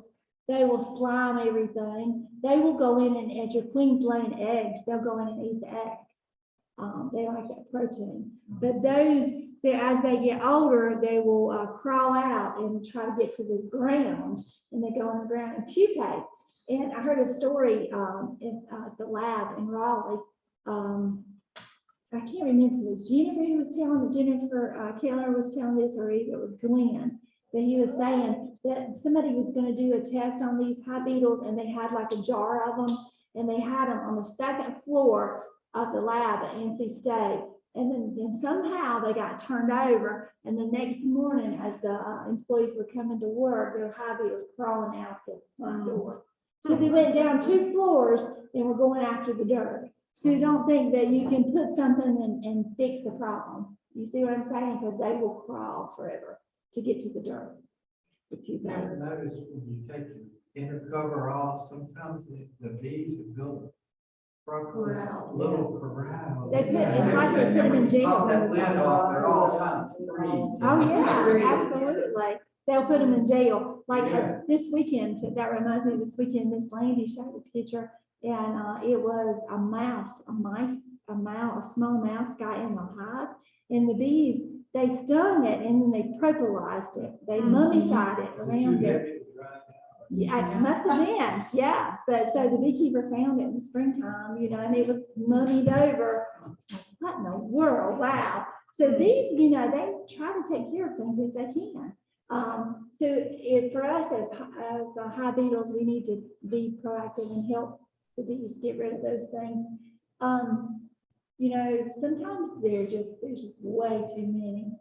They will slime everything. They will go in, and as your queen's laying eggs, they'll go in and eat the egg. They like that protein. But those, as they get older, they will crawl out and try to get to the ground, and they go on the ground and pupate. And I heard a story in the lab in Raleigh. I can't remember if it was Jennifer who was telling, Jennifer Keller was telling this, or either it was Glenn, but he was saying that somebody was going to do a test on these hive beetles, and they had like a jar of them, and they had them on the 2nd floor of the lab at NC State. And then somehow they got turned over, and the next morning, as the employees were coming to work, their hive beetles crawling out the front door. So they went down 2 floors and were going after the dirt. So don't think that you can put something and fix the problem. You see what I'm saying? Because they will crawl forever to get to the dirt. If you Never noticed when you take your inner cover off, sometimes the bees have built Corral, little corral. They put, it's like they put them in jail. That lid off, they're all kind of free. Oh, yeah, absolutely. They'll put them in jail. Like this weekend, that reminds me of this weekend, Miss Landy showed a picture, and it was a small mouse got in the hive, and the bees, they stung it, and then they propolized it. They mummified it around it. Yeah, it must have been, yeah. But so the beekeeper found it in the springtime, you know, and it was mummied over. It's like, what in the world? Wow. So these, you know, they try to take care of things if they can. So for us as hive beetles, we need to be proactive and help the bees get rid of those things. You know, sometimes there's just way too many.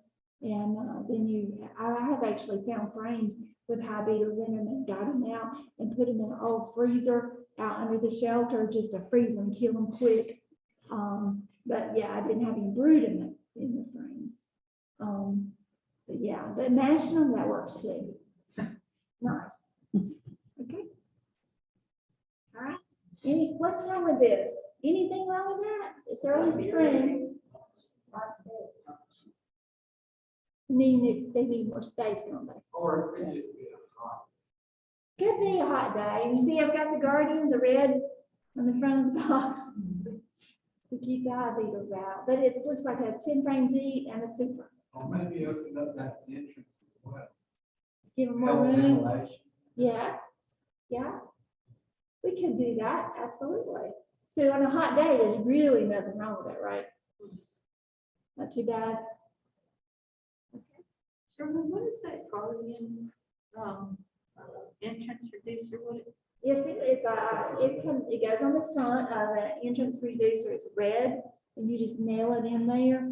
And then I have actually found frames with hive beetles in them and got them out and put them in an old freezer out under the shelter just to freeze them, kill them quick. But yeah, I didn't have any brood in the frames. But yeah, but mashing them, that works too. Nice. Okay. All right. What's wrong with this? Anything wrong with that? It's early spring. They need more space, don't they? Or it could just be a hot. Could be a hot day. You see, I've got the Guardian, the red on the front of the box. to keep the hive beetles out. But it looks like a 10 frame deep and a super. Or maybe open up that entrance as well. Give them more Help room. ventilation. Yeah, yeah. We could do that, absolutely. So on a hot day, there's really nothing wrong with it, right? Not too bad. Sherman, what is that guardian, entrance reducer? What it- Yes, it goes on the front of an entrance reducer. It's red, and you just nail it in there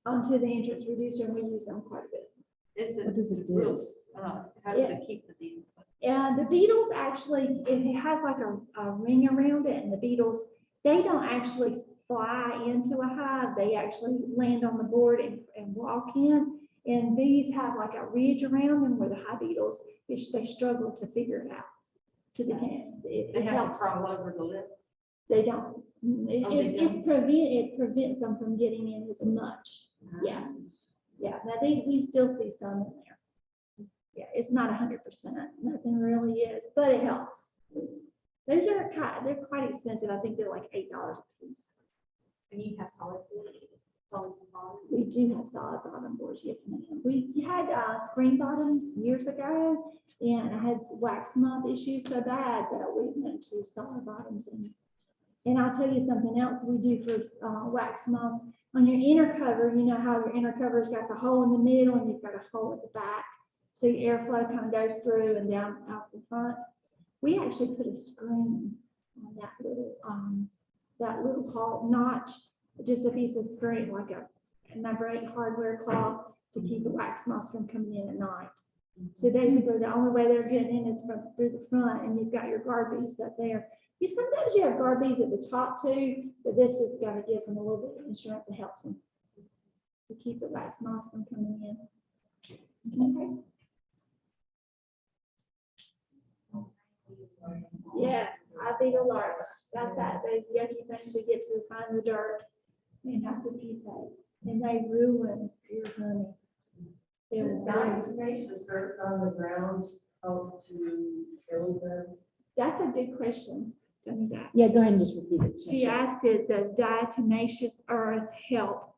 onto the entrance reducer, and we use them quite a bit. It's What does it do? real, how does it keep the bees? And the beetles actually, it has like a ring around it, and the beetles, they don't actually fly into a hive. They actually land on the board and walk in. And these have like a ridge around them where the hive beetles, they struggle to figure it out. So they can't, They it have to helps. crawl over the lip. They don't. It prevents them from getting in as much. Yeah. Yeah, now we still see some in there. Yeah, it's not 100%, nothing really is, but it helps. Those are they're quite expensive. I think they're like $8 a piece. And you have solid bottom. We do have solid bottom boards, yes ma'am. We had screen bottoms years ago, and I had wax moth issues so bad that we went to solid bottoms. And I'll tell you something else we do for wax moths. On your inner cover, you know how your inner cover's got the hole in the middle and you've got a hole at the back. So your airflow kind of goes through and down out the front. We actually put a screen on that little hole notch, just a piece of screen, like a number 8 hardware cloth to keep the wax moths from coming in at night. So basically, the only way they're getting in is through the front, and you've got your guard bees up there. Sometimes you have guard bees at the top too, but this just kind of gives them a little bit of insurance that helps them to keep the wax moths from coming in. Okay. Yes, I beetle larvae. That's those yucky things we get to find the dirt and have to pupate, and they ruin your honey. Is diatomaceous earth on the ground help to kill them? That's a good question. Tell me that. Yeah, go ahead and just repeat it. She asked it, does diatomaceous earth help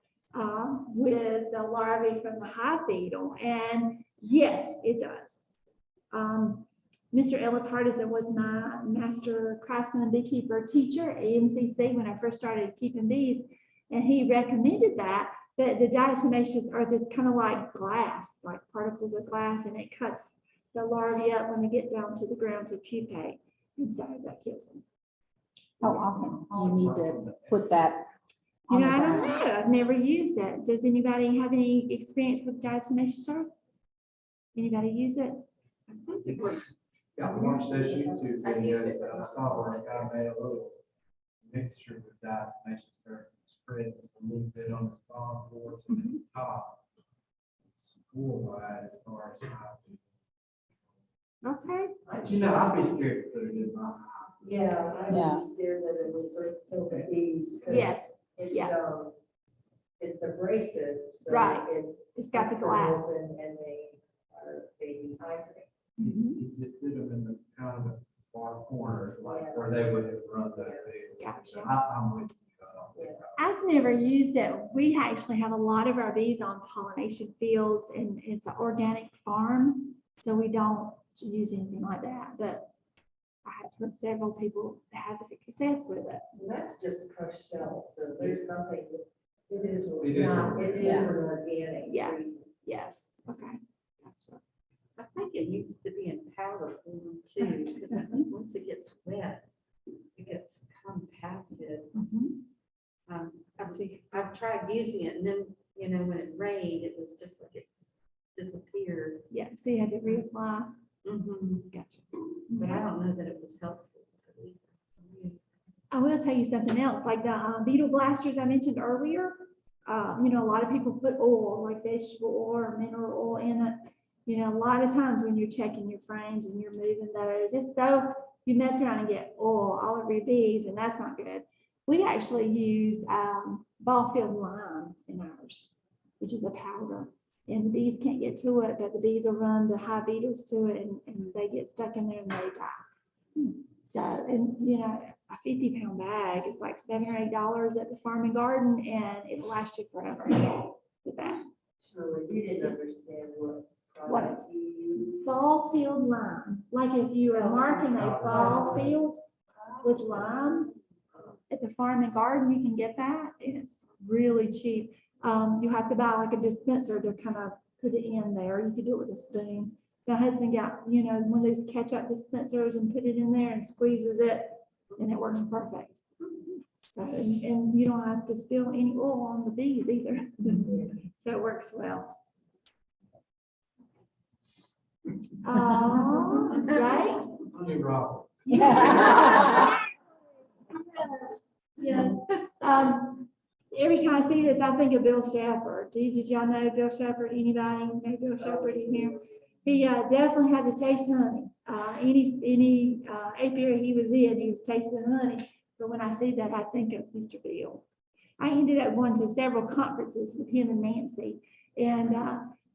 with the larvae from the hive beetle? And yes, it does. Mr. Ellis Hardison was my master craftsman beekeeper teacher at MCC when I first started keeping bees, and he recommended that. But the diatomaceous earth is kind of like glass, like particles of glass, and it cuts the larvae up when they get down to the ground to pupate, and so that kills them. How often do you need to put that You on know, the I don't ground? know. I've never used it. Does anybody have any experience with diatomaceous earth? Anybody use it? Yeah, I watched those YouTube videos, but I saw where a guy made a little mixture with diatomaceous earth, spread a little bit on the bottom boards and then the top. It's cool by as far as how Okay. to. You know, I'd be scared to put it in my house. Yeah, I Yeah. would be scared that it would kill the bees. 'Cause Yes, It's, yeah. it's abrasive. So Right. it It's got the cuts them glass. open and they dehydrate. Mhm. He just did them in the kind of the far corners, like where they would have run that big. Gotcha. I'm with you. I've never used it. We actually have a lot of our bees on pollination fields, and it's an organic farm, so we don't use anything like that. But I have heard several people have success with it. And that's just crushed cells, so there's nothing, it is It is not, it is Yeah. an organic. Yeah. treatment. Yes. Okay. Gotcha. I think it needs to be in powder form too, because I think once it gets wet, it gets compacted. Mhm. I've tried using it, and then, you know, when it rained, it was just like it disappeared. Yeah. So you had to reapply. Gotcha. But I don't know that it was helpful. I will tell you something else, like the beetle blasters I mentioned earlier. You know, a lot of people put oil, like vegetable oil or mineral oil in it. You know, a lot of times when you're checking your frames and you're moving those, it's so, you mess around and get oil all over your bees, and that's not good. We actually use ball field lime in ours, which is a powder. And the bees can't get to it, but the bees will run the hive beetles to it, and they get stuck in there and they die. So, and you know, a 50-pound bag is like $7 or $8 at the Farm and Garden, and it will last you forever with that. Shirley, you didn't understand what What? product you used. Fall field lime, like if you are marking a fall field with lime at the Farm and Garden, you can get that, and it's really cheap. You have to buy like a dispenser to kind of put it in there. You could do it with a spoon. My husband got, you know, one of those ketchup dispensers and put it in there and squeezes it, and it works perfect. So, and you don't have to spill any oil on the bees either. So it works well. Right? Honey Rock. Yeah. Yes. Every time I see this, I think of Bill Shepherd. Did y'all know Bill Shepherd? Anybody know Bill Shepherd in here? He definitely had to taste honey. Any apiary he was in, he was tasting honey. But when I see that, I think of Mr. Bill. I ended up going to several conferences with him and Nancy. And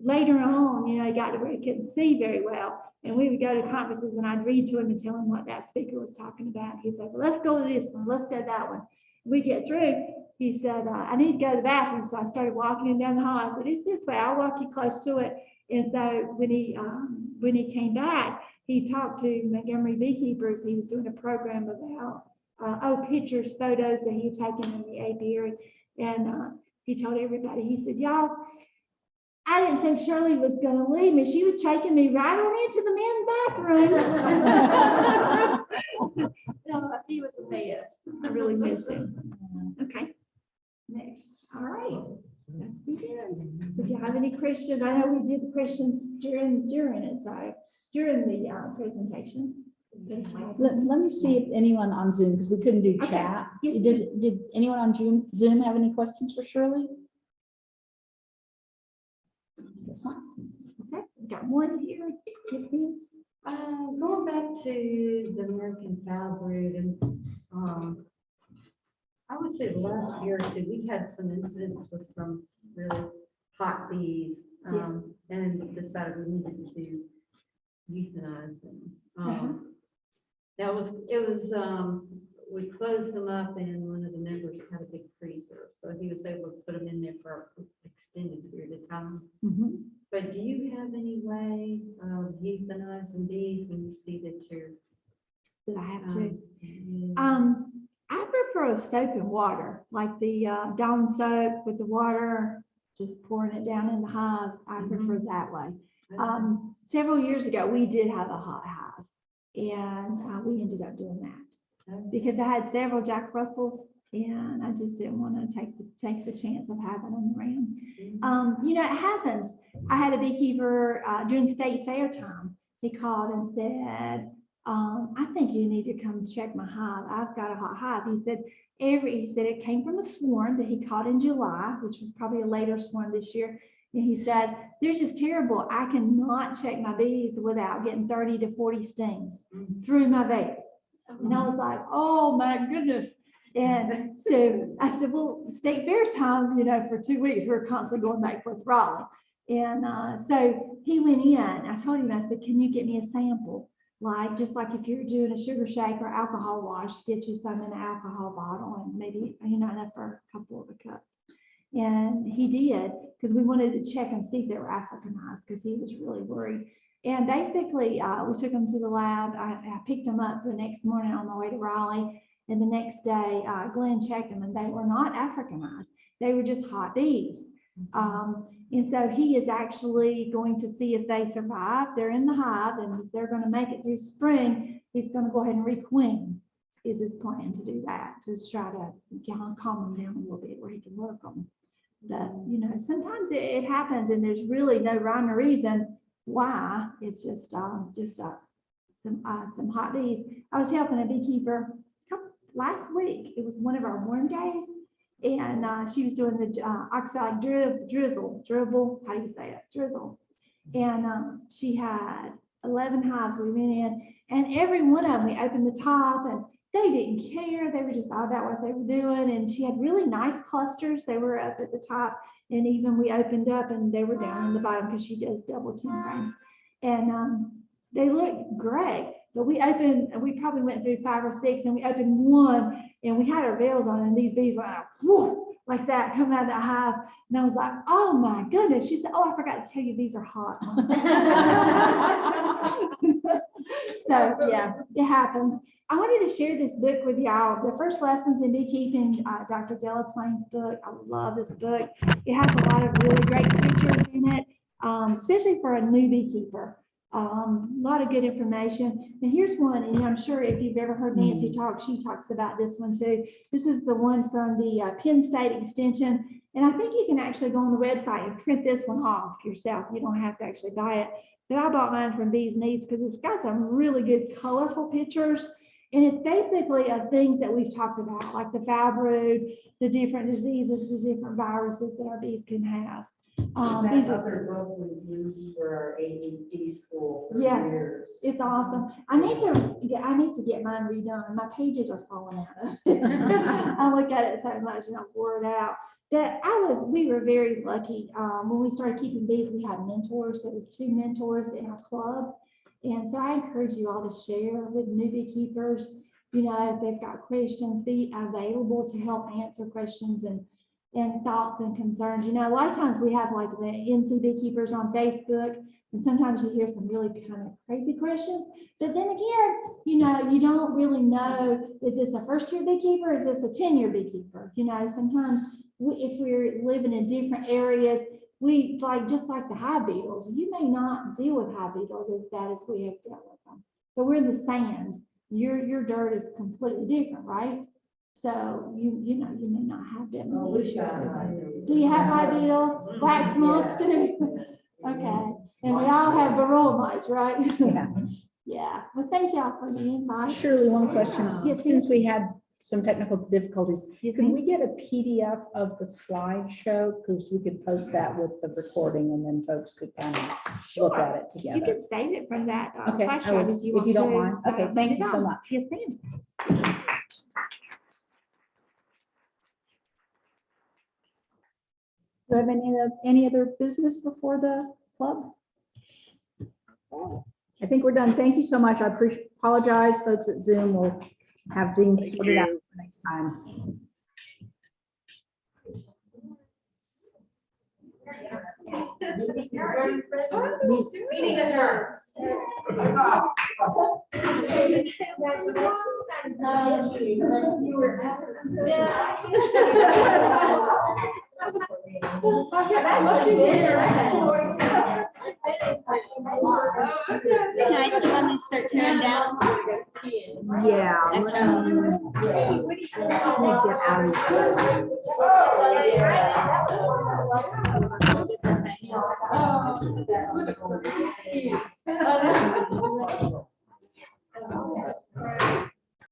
later on, you know, he got to where he couldn't see very well. And we would go to conferences and I'd read to him and tell him what that speaker was talking about. He'd say, well, let's go to this one. Let's go to that one. We get through. He said, I need to go to the bathroom. So I started walking him down the hall. I said, it's this way. I'll walk you close to it. And so when he came back, he talked to Montgomery beekeepers. He was doing a program about pictures, photos that he had taken in the apiary. And he told everybody, he said, y'all, I didn't think Shirley was going to leave me. She was taking me right on into the men's bathroom. No, he was a mess. I really missed him. Okay, next. All right, that's the end. So if you have any questions, I know we did the questions during it, so during the presentation. Let me see if anyone on Zoom, because we couldn't do Okay. chat. Yes, Did anyone on Zoom have any questions for Shirley? Guess not. Okay, we got one here. Yes, ma'am. Going back to the American foul brood, and I would say the last year or two, we've had some incidents with some really hot bees, Yes. and decided we needed to euthanize them. Uh-huh. We closed them up, and one of the members had a big freezer, so he was able to put them in there for an extended period of time. Mhm. But do you have any way of euthanizing bees when you see that you're? Did I have to? Yeah. I prefer soap and water, like the Dawn soap with the water, just pouring it down in the hive. I prefer that way. Several years ago, we did have a hot hive, and we ended up doing that because I had several Jack Russells, and I just didn't want to take the chance of having them around. You know, it happens. I had a beekeeper during state fair time. He called and said, I think you need to come check my hive. I've got a hot hive. He said it came from a swarm that he caught in July, which was probably a later swarm this year. And he said, they're just terrible. I cannot check my bees without getting 30 to 40 stings through my veil. And I was like, oh my goodness. And so I said, well, state fair time, you know, for 2 weeks, we're constantly going back and forth Raleigh. And so he went in, I told him, I said, can you get me a sample? Like, just like if you're doing a sugar shake or alcohol wash, get you some in an alcohol bottle and maybe, you know, enough for a couple of a cup. And he did, because we wanted to check and see if they were Africanized, because he was really worried. And basically, we took them to the lab. I picked them up the next morning on my way to Raleigh. And the next day, Glenn checked them, and they were not Africanized. They were just hot bees. And so he is actually going to see if they survive. They're in the hive, and if they're going to make it through spring, he's going to go ahead and requeen. Is his plan to do that, to try to calm them down a little bit where he can work them. But, you know, sometimes it happens, and there's really no rhyme or reason why. It's just some hot bees. I was helping a beekeeper last week. It was one of our warm days, and she was doing the oxide dribble. How do you say it? Drizzle. And she had 11 hives. We went in, and every one of them, we opened the top, and they didn't care. They were just all about what they were doing. And she had really nice clusters. They were up at the top, and even we opened up and they were down in the bottom because she does double 10 frames. And they looked great. But we probably went through 5 or 6, and we opened one, and we had our veils on, and these bees went out, whoo, like that, coming out of the hive. And I was like, oh my goodness. She said, oh, I forgot to tell you, these are hot. So yeah, it happens. I wanted to share this book with y'all. The First Lessons in Beekeeping, Dr. Delaplane's book. I love this book. It has a lot of really great pictures in it, especially for a new beekeeper. A lot of good information. And here's one, and I'm sure if you've ever heard Nancy talk, she talks about this one too. This is the one from the Penn State Extension. And I think you can actually go on the website and print this one off yourself. You don't have to actually buy it. But I bought mine from Bees Needs because it's got some really good colorful pictures. And it's basically of things that we've talked about, like the foul brood, the different diseases, the different viruses that our bees can have. That other book we used for our AED school for Yeah, years. it's awesome. I need to get mine redone. My pages are falling out of it. I look at it so much and I wore it out. We were very lucky. When we started keeping bees, we had mentors. There was 2 mentors in our club. And so I encourage you all to share with new beekeepers. You know, if they've got questions, be available to help answer questions and thoughts and concerns. You know, a lot of times we have like the NC beekeepers on Facebook, and sometimes you hear some really kind of crazy questions. But then again, you know, you don't really know, is this a first-year beekeeper? Is this a 10-year beekeeper? You know, sometimes if we're living in different areas, we just like the hive beetles, you may not deal with hive beetles as bad as we have dealt with them. But we're in the sand. Your dirt is completely different, right? So you know, you may not have that many issues with them. Do you have hive beetles? Wax moths too? Okay. And we all have varroa mites, right? Yeah. Yeah. Well, thank y'all for the invite. Shirley, one question. Yes, Since we had some technical difficulties, Yes, can ma'am. we get a PDF of the slideshow? Because we could post that with the recording and then folks could kind of look at it You together. can save it from that Okay, I slideshow will, if you want to. if you don't mind. Okay, thank you so much. Yes, ma'am. Do you have any other business before the club? I think we're done. Thank you so much. I apologize, folks at Zoom. We'll have things sorted out for next time. Meeting adjourned. Can I want to start tearing down? Yeah. Let me get out of this.